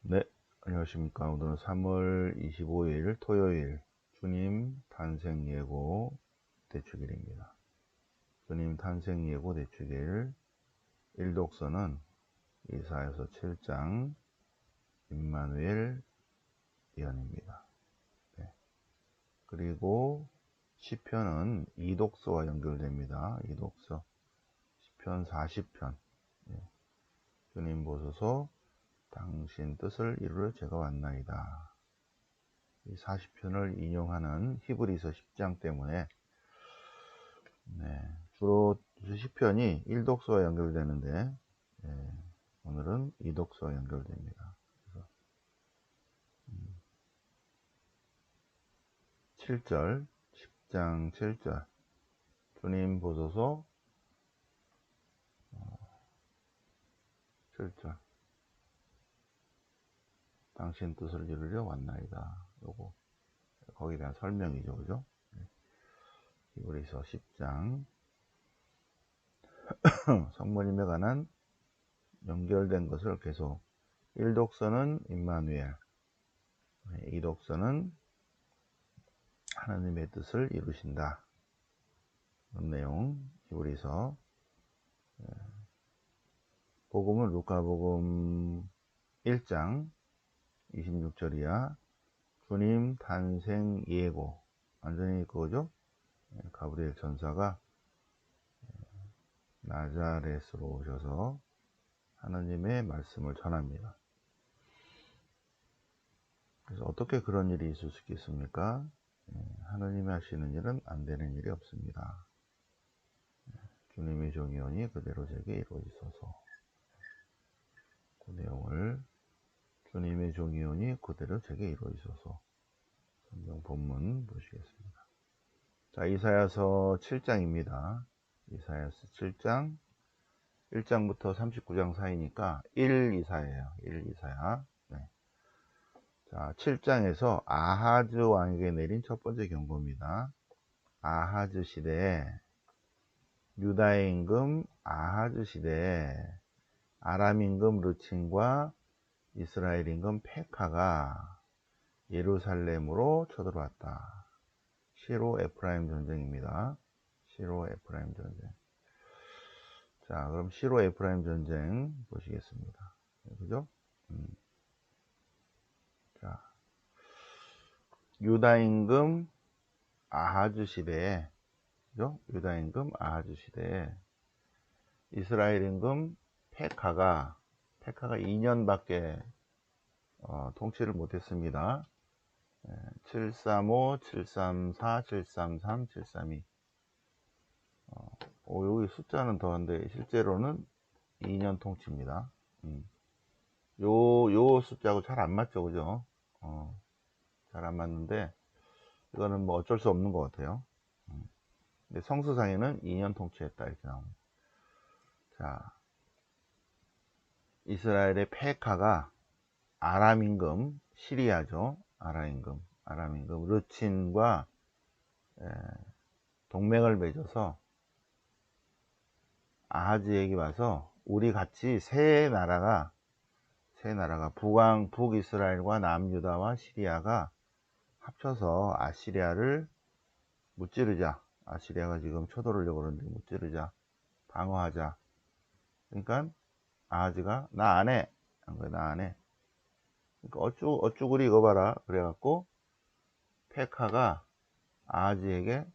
네, 안녕하십니까. 오늘은 3월 25일 토요일 주님 탄생 예고 대축일입니다. 주님 탄생 예고 대축일 일독서는 이사야서 7장 임마누엘 예언입니다. 네. 그리고 시편은 이독서와 연결됩니다. 이독서 시편 40편. 네. 주님 보소서 당신 뜻을 이루려 제가 왔나이다. 이 40편을 인용하는 히브리서 10장 때문에 주로 시편이 1독서와 연결되는데 오늘은 2독서와 연결됩니다. 그래서 7절 10장 7절 주님 보소서 7절 당신 뜻을 이루려 왔나이다. 요거 거기에 대한 설명이죠. 그죠? 히브리서 10장 성모님에 관한 연결된 것을 계속 1독서는 임마누엘 2독서는 하나님의 뜻을 이루신다. 그런 내용 히브리서 복음은 루카복음 1장 26절이야 주님 탄생 예고 완전히 그거죠. 가브리엘 전사가 나자렛으로 오셔서 하나님의 말씀을 전합니다. 그래서 어떻게 그런 일이 있을 수 있겠습니까? 하나님이 하시는 일은 안 되는 일이 없습니다. 주님의 종이오니 그대로 제게 이루어지소서. 그 내용을 주님의 종이오니 그대로 제게 이루어지소서. 성경 본문 보시겠습니다. 자, 이사야서 7장입니다. 이사야서 7장 1장부터 39장 사이니까 1이사야예요. 1이사야. 네. 자, 7장에서 아하즈 왕에게 내린 첫 번째 경고입니다. 아하즈 시대에 유다의 임금 아하즈 시대에 아람 임금 르친과 이스라엘 임금 페카가 예루살렘으로 쳐들어왔다. 시로 에프라임 전쟁입니다. 시로 에프라임 전쟁. 자, 그럼 시로 에프라임 전쟁 보시겠습니다. 그죠? 자, 유다 임금 아하즈 시대에, 그죠? 유다 임금 아하즈 시대에 이스라엘 임금 페카가 2년밖에 통치를 못했습니다. 735, 734, 733, 732. 여기 숫자는 더한데 실제로는 2년 통치입니다. 요 숫자하고 잘 안 맞죠, 그죠? 잘 안 맞는데 이거는 뭐 어쩔 수 없는 것 같아요. 근데 성서상에는 2년 통치했다 이렇게 나옵니다. 자, 이스라엘의 페카가 아람 임금 시리아죠. 아람 임금 르친과 동맹을 맺어서 아하즈에게 와서 우리 같이 세 나라가 북이스라엘과 남유다와 시리아가 합쳐서 아시리아를 무찌르자. 아시리아가 지금 쳐들어오려고 그러는데 무찌르자. 방어하자. 그러니까 아하즈가 나 안 해. 나 안 해. 그러니까 어쭈구리 이거 봐라. 그래갖고 페카가 아하즈에게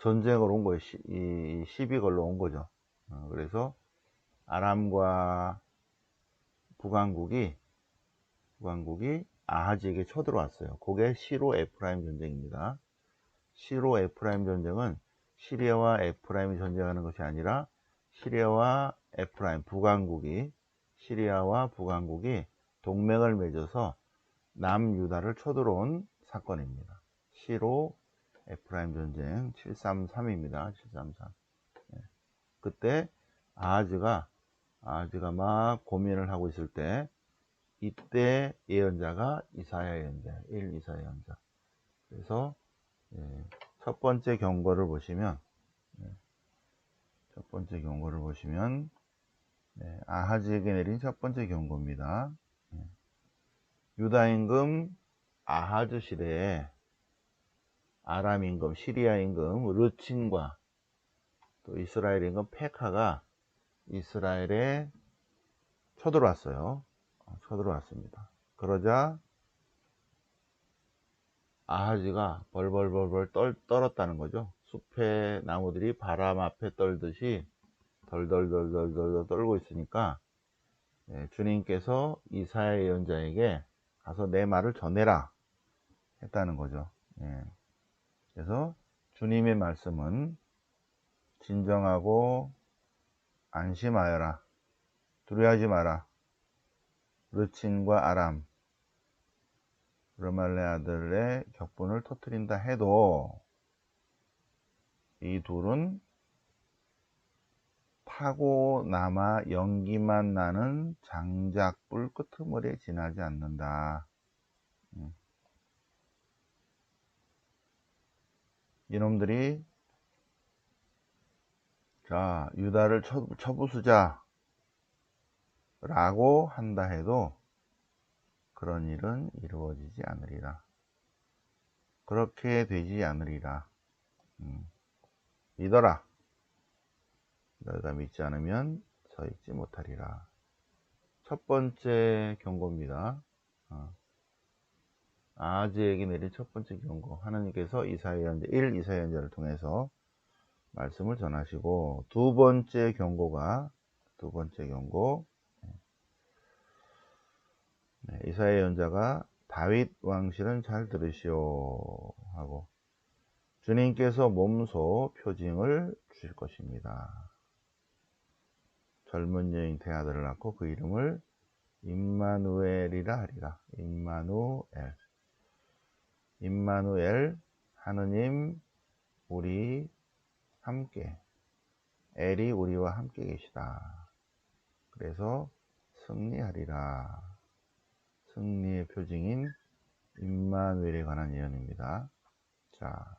전쟁을 온 거예요. 시비 걸러 온 거죠. 그래서 아람과 북왕국이 아하즈에게 쳐들어왔어요. 그게 시로 에프라임 전쟁입니다. 시로 에프라임 전쟁은 시리아와 에프라임이 전쟁하는 것이 아니라 시리아와 북왕국이 동맹을 맺어서 남유다를 쳐들어온 사건입니다. 시로 에프라임 전쟁 733입니다. 733. 그때 아하즈가 막 고민을 하고 있을 때 이때 예언자가 이사야 예언자, 1이사야 예언자. 그래서 첫 번째 경고를 보시면 아하즈에게 내린 첫 번째 경고입니다. 유다 임금 아하즈 시대에 아람 임금, 시리아 임금 르친과 또 이스라엘 임금 페카가 이스라엘에 쳐들어왔어요. 쳐들어왔습니다. 그러자 아하지가 벌벌벌벌 떨었다는 거죠. 숲의 나무들이 바람 앞에 떨듯이 덜덜덜덜덜 떨고 있으니까 주님께서 이사야 예언자에게 가서 내 말을 전해라 했다는 거죠. 그래서 주님의 말씀은 진정하고 안심하여라, 두려워하지 마라. 르친과 아람, 르말레 아들의 격분을 터뜨린다 해도 이 둘은 타고 남아 연기만 나는 장작불 끄트머리에 지나지 않는다. 이놈들이 자 유다를 쳐부수자 라고 한다 해도 그런 일은 이루어지지 않으리라. 그렇게 되지 않으리라. 믿어라. 너희가 믿지 않으면 서 있지 못하리라. 첫 번째 경고입니다. 아하즈에게 내린 첫 번째 경고. 하나님께서 이사야 예언자 1 이사야 예언자를 통해서 말씀을 전하시고, 두 번째 경고 이사야 예언자가 다윗 왕실은 잘 들으시오 하고 주님께서 몸소 표징을 주실 것입니다. 젊은 여인 대아들을 낳고 그 이름을 임마누엘이라 하리라. 임마누엘, 하느님 우리 함께, 엘이 우리와 함께 계시다. 그래서 승리하리라. 승리의 표징인 임마누엘에 관한 예언입니다. 자,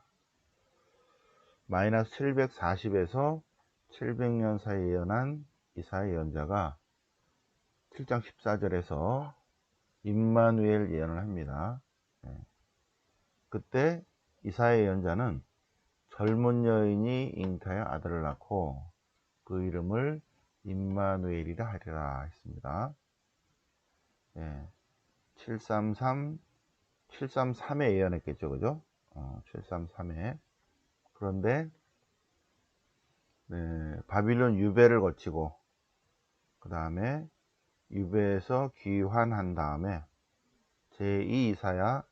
마이너스 740에서 700년 사이에 예언한 이사야 예언자가 7장 14절에서 임마누엘 예언을 합니다. 그때 이사야 예언자는 젊은 여인이 잉타여 아들을 낳고 그 이름을 임마누엘이라 하리라 했습니다. 733에 예언했겠죠, 그죠? 733에. 그런데 바빌론 유배를 거치고 그 다음에 유배에서 귀환한 다음에 제2 이사야,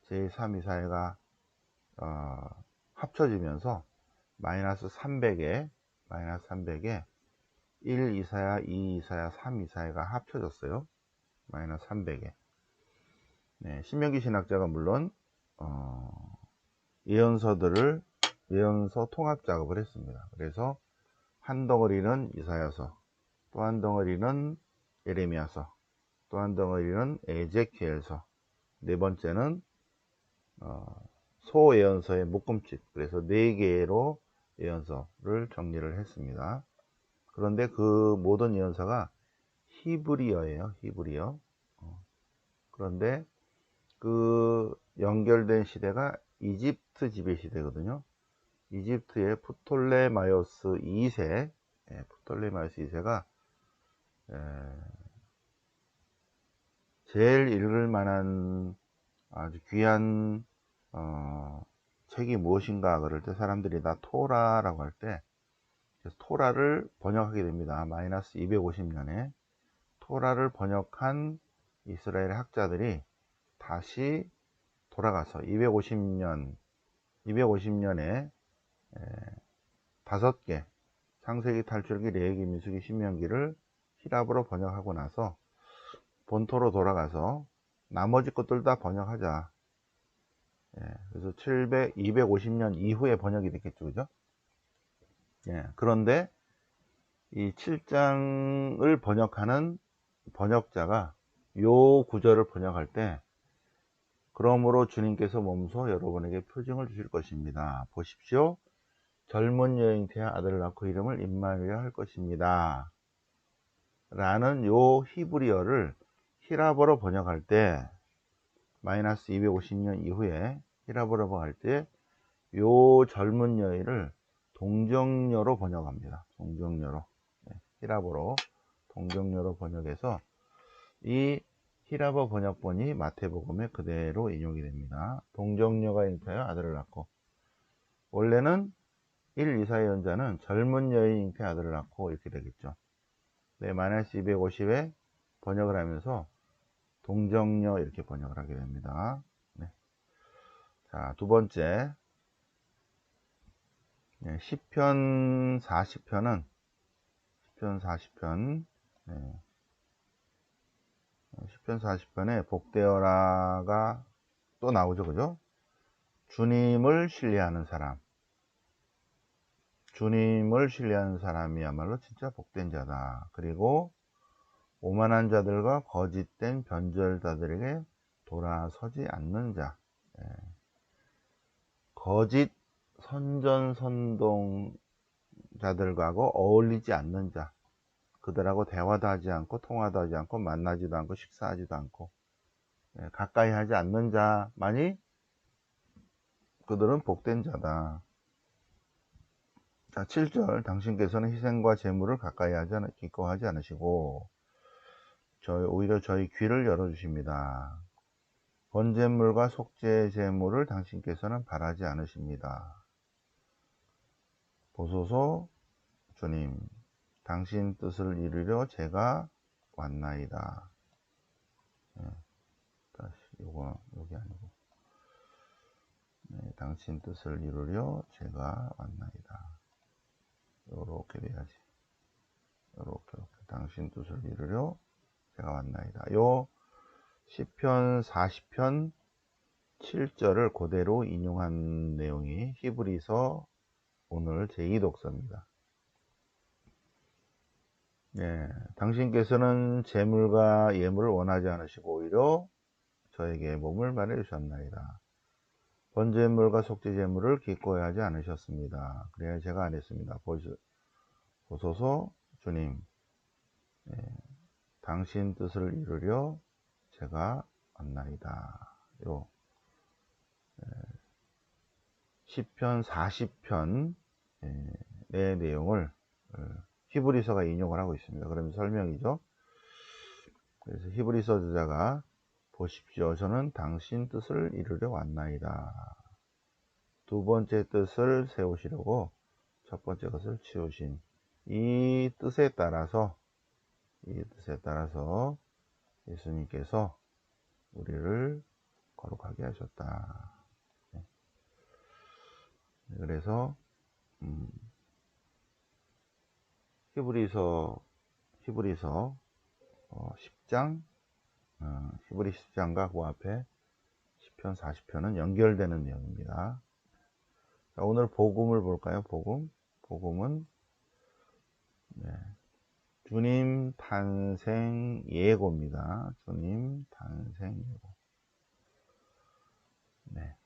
제3 이사야가 합쳐지면서 마이너스 300에 1 이사야, 2 이사야, 3 이사야가 합쳐졌어요. 마이너스 300에. 신명기 신학자가 물론 예언서 통합 작업을 했습니다. 그래서 한 덩어리는 이사야서, 또 한 덩어리는 예레미야서, 또 한 덩어리는 에제키엘서, 네 번째는 소예언서의 묶음집, 그래서 4개로 예언서를 정리를 했습니다. 그런데 그 모든 예언서가 히브리어예요. 히브리어. 그런데 그 연결된 시대가 이집트 지배 시대거든요. 이집트의 프톨레마이오스 2세가 제일 읽을 만한 아주 귀한 책이 무엇인가 그럴 때 사람들이 다 토라라고 할 때, 그래서 토라를 번역하게 됩니다. 마이너스 250년에 토라를 번역한 이스라엘 학자들이 다시 돌아가서 250년에 5개, 창세기, 탈출기, 레위기, 민수기, 신명기를 히랍어로 번역하고 나서 본토로 돌아가서 나머지 것들 다 번역하자. 그래서 250년 이후에 번역이 됐겠죠, 그죠? 그런데 이 7장을 번역하는 번역자가 요 구절을 번역할 때, 그러므로 주님께서 몸소 여러분에게 표징을 주실 것입니다. 보십시오. 젊은 여인 태아 아들을 낳고 이름을 임마누엘 할 것입니다. 라는 요 히브리어를 히랍어로 번역할 때 마이너스 250년 이후에 히라보라고 할 때 요 젊은 여인을 동정녀로 번역합니다. 동정녀로. 히라보로 동정녀로 번역해서 이 히라보 번역본이 마태복음에 그대로 인용이 됩니다. 동정녀가 잉태하여 아들을 낳고, 원래는 1, 2, 4의 연자는 젊은 여인 잉태 아들을 낳고 이렇게 되겠죠. 네, 마이너스 250에 번역을 하면서 동정녀 이렇게 번역을 하게 됩니다. 네. 자, 두 번째, 네, 시편 40편은 시편 40편, 네, 시편 40편에 복되어라가 또 나오죠, 그죠? 주님을 신뢰하는 사람, 주님을 신뢰하는 사람이야말로 진짜 복된 자다. 그리고 오만한 자들과 거짓된 변절자들에게 돌아서지 않는 자, 거짓 선전선동자들과고 어울리지 않는 자, 그들하고 대화도 하지 않고 통화도 하지 않고 만나지도 않고 식사하지도 않고 가까이 하지 않는 자만이 그들은 복된 자다. 자, 7절, 당신께서는 희생과 제물을 가까이 기꺼워하지 않으시고 오히려 저희 귀를 열어주십니다. 번제물과 속죄 제물을 당신께서는 바라지 않으십니다. 보소서 주님, 당신 뜻을 이루려 제가 왔나이다. 다시 여기 아니고, 당신 뜻을 이루려 제가 왔나이다. 요렇게 돼야지. 요렇게 당신 뜻을 이루려 제가 왔나이다. 요 시편 40편 7절을 그대로 인용한 내용이 히브리서 오늘 제2독서입니다. 네, 당신께서는 제물과 예물을 원하지 않으시고 오히려 저에게 몸을 마련해 주셨나이다. 번제물과 속죄제물을 기꺼이하지 않으셨습니다. 그래야 제가 안 했습니다. 보소서 주님, 당신 뜻을 이루려 제가 왔나이다. 요 시편 40편 의 내용을 히브리서가 인용을 하고 있습니다. 그러면 설명이죠. 그래서 히브리서 저자가 보십시오. 저는 당신 뜻을 이루려 왔나이다. 두 번째 뜻을 세우시려고 첫 번째 것을 치우신 이 뜻에 따라서 예수님께서 우리를 거룩하게 하셨다. 그래서 히브리서 10장, 히브리 10장과 그 앞에 시편 40편은 연결되는 내용입니다. 자, 오늘 복음을 볼까요? 복음은 주님 탄생 예고입니다. 주님 탄생 예고. 네.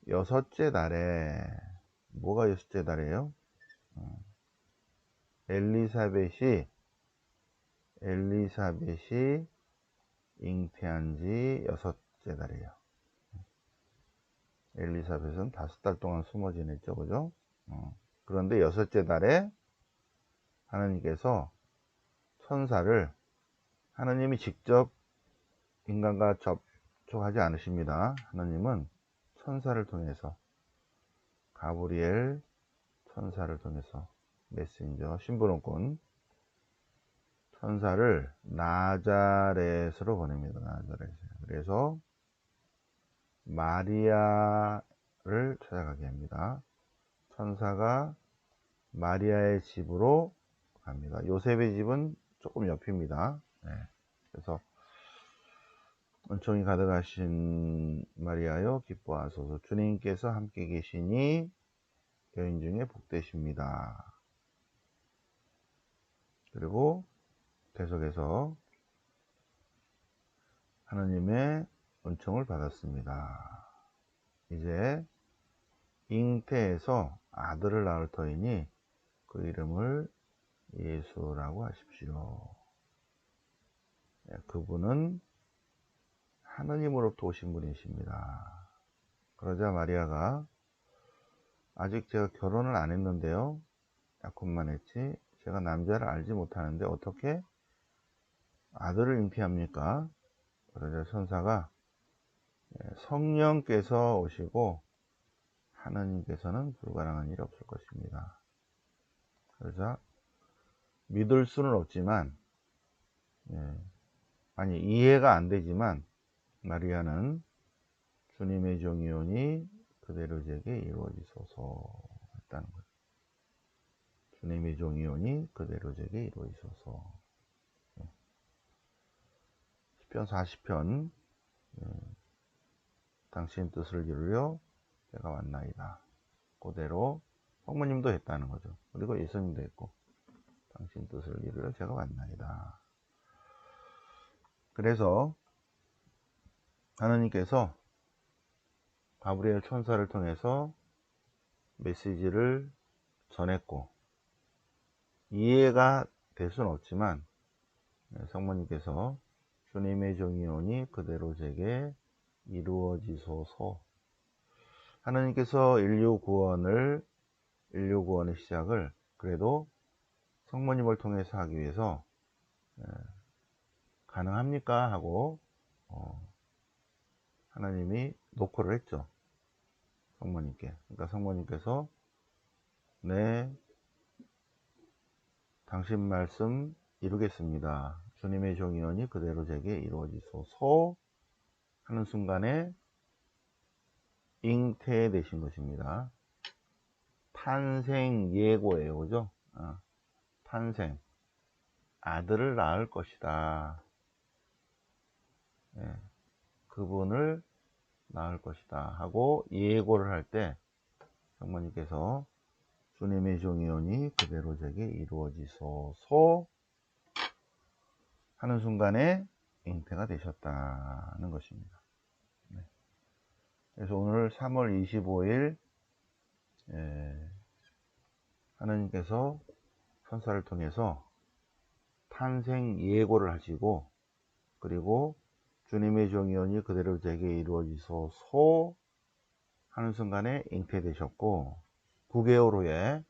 여섯째 달에, 뭐가 여섯째 달이에요? 엘리사벳이 잉태한 지 여섯째 달이에요. 엘리사벳은 5달 동안 숨어 지냈죠, 그죠? 그런데 여섯째 달에 하나님께서 천사를, 하나님이 직접 인간과 접촉하지 않으십니다. 하나님은 천사를 통해서, 가브리엘 천사를 통해서, 메신저, 심부름꾼 천사를 나자렛으로 보냅니다. 나자렛. 그래서 마리아를 찾아가게 합니다. 천사가 마리아의 집으로 갑니다. 요셉의 집은 조금 옆입니다. 그래서 은총이 가득하신 마리아여 기뻐하소서, 주님께서 함께 계시니 여인 중에 복되십니다. 그리고 계속해서 하나님의 은총을 받았습니다. 이제 잉태해서 아들을 낳을 터이니 그 이름을 예수라고 하십시오. 그분은 하느님으로부터 오신 분이십니다. 그러자 마리아가 아직 제가 결혼을 안 했는데요. 약혼만 했지 제가 남자를 알지 못하는데 어떻게 아들을 잉태합니까? 그러자 천사가 성령께서 오시고 하느님께서는 불가능한 일이 없을 것입니다. 그러자 믿을 수는 없지만 아니 이해가 안 되지만 마리아는 주님의 종이오니 그대로 제게 이루어지소서 했다는 거예요. 주님의 종이오니 그대로 제게 이루어지소서. 시편 40편 당신 뜻을 이루려 제가 왔나이다. 그대로 성모님도 했다는 거죠. 그리고 예수님도 했고 당신 뜻을 이루려 제가 왔나이다. 그래서 하느님께서 가브리엘 천사를 통해서 메시지를 전했고 이해가 될 수는 없지만 성모님께서 주님의 종이오니 그대로 제게 이루어지소서. 하느님께서 인류 구원의 시작을 그래도 성모님을 통해서 하기 위해서 가능합니까? 하고 하나님이 노크를 했죠. 성모님께. 그러니까 성모님께서 네, 당신 말씀 이루겠습니다. 주님의 종이오니 그대로 제게 이루어지소서 하는 순간에 잉태되신 것입니다. 탄생 예고예요. 그죠? 탄생. 아들을 낳을 것이다. 그분을 낳을 것이다. 하고 예고를 할 때 성모님께서 주님의 종이오니 그대로 제게 이루어지소서 하는 순간에 잉태가 되셨다는 것입니다. 그래서 오늘 3월 25일 하느님께서 천사를 통해서 탄생 예고를 하시고 그리고 주님의 종이오니 그대로 제게 이루어지소서 하는 순간에 잉태되셨고 9개월 후에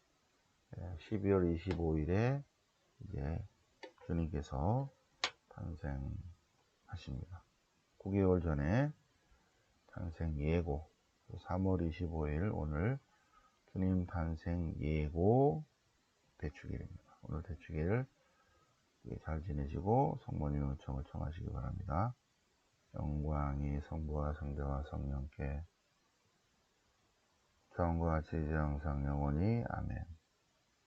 12월 25일에 이제 주님께서 탄생하십니다. 9개월 전에 탄생 예고 3월 25일 오늘 주님 탄생 예고 대축일입니다. 오늘 대축일 잘 지내시고 성모님 요청을 청하시기 바랍니다. 영광이 성부와 성자와 성령께 처음과 같이 이제 항상 영원히 아멘.